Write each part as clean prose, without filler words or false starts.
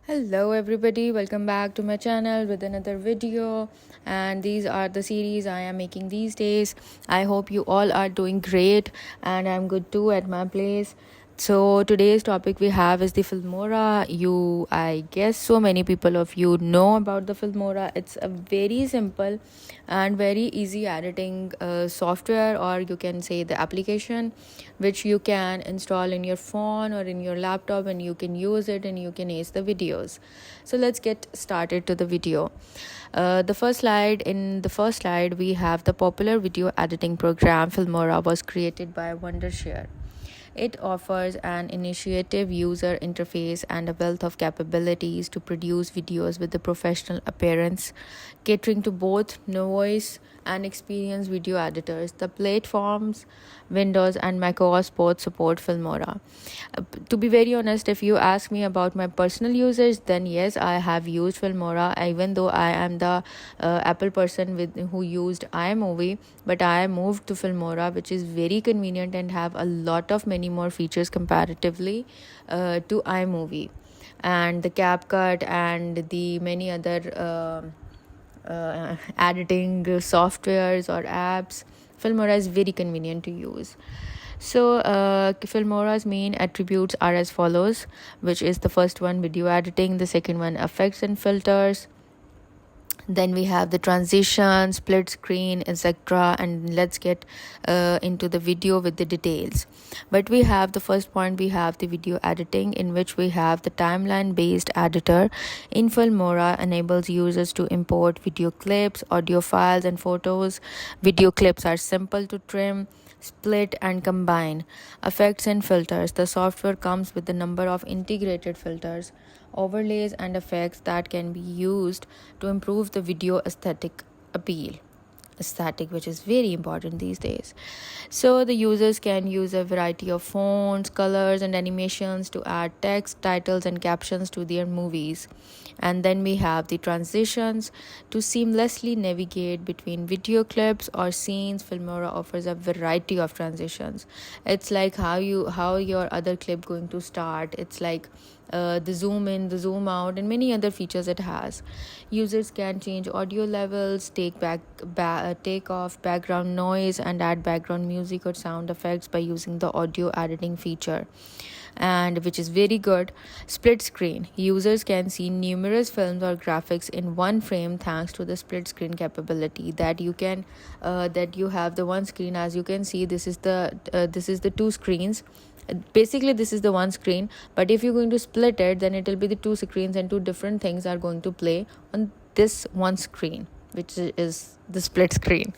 Hello everybody, welcome back to my channel with another video, and these are the series I am making these days. I hope you all are doing great and I'm good too at my place. So today's topic we have is the Filmora. I guess so many people of you know about the Filmora. It's a very simple and very easy editing software, or you can say the application, which you can install in your phone or in your laptop, and you can use it and you can ace the videos. So let's get started to the video. The first slide we have the popular video editing program Filmora was created by Wondershare. It offers an intuitive user interface and a wealth of capabilities to produce videos with a professional appearance, catering to both novice and experienced video editors. The platforms, Windows and macOS both support Filmora. To be very honest, if you ask me about my personal users, then yes, I have used Filmora, even though I am the Apple person who used iMovie, but I moved to Filmora, which is very convenient and have a lot of many more features comparatively to iMovie, and the CapCut and the many other editing softwares or apps. Filmora is very convenient to use. So Filmora's main attributes are as follows, which is the first one, video editing, the second one, effects and filters, then we have the transition, split screen, etc. And let's get into the video with the details. But we have the first point, we have the video editing, in which we have the timeline based editor. In Filmora enables users to import video clips, audio files and photos. Video clips are simple to trim, split and combine. Effects and filters, the software comes with a number of integrated filters, overlays and effects that can be used to improve the video aesthetic, which is very important these days. So the users can use a variety of fonts, colors and animations to add text, titles and captions to their movies. And then we have the transitions to seamlessly navigate between video clips or scenes. Filmora offers a variety of transitions. It's like how your other clip going to start. It's like the zoom in, the zoom out, and many other features it has. Users can change audio levels, take off background noise, and add background music or sound effects by using the audio editing feature, and which is very good. Split screen, users can see numerous films or graphics in one frame thanks to the split screen capability, that you can that you have the one screen. As you can see, this is the two screens. Basically this is the one screen, but if you're going to split it, then it will be the two screens, and two different things are going to play on this one screen, which is the split screen.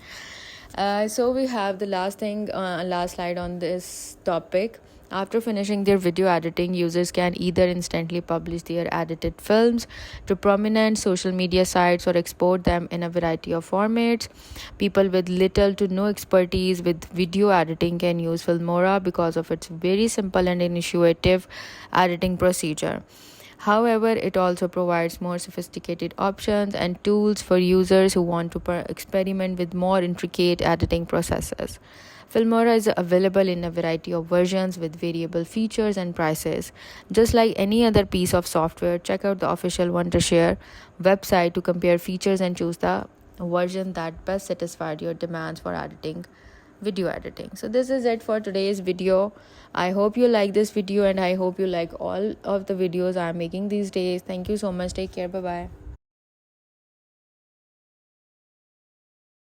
So we have the last slide on this topic. After finishing their video editing, users can either instantly publish their edited films to prominent social media sites or export them in a variety of formats. People with little to no expertise with video editing can use Filmora because of its very simple and intuitive editing procedure. However, it also provides more sophisticated options and tools for users who want to experiment with more intricate editing processes. Filmora is available in a variety of versions with variable features and prices. Just like any other piece of software, check out the official Wondershare website to compare features and choose the version that best satisfied your demands for video editing. So this is it for today's video. I hope you like this video, and I hope you like all of the videos I'm making these days. Thank you so much. Take care. Bye bye.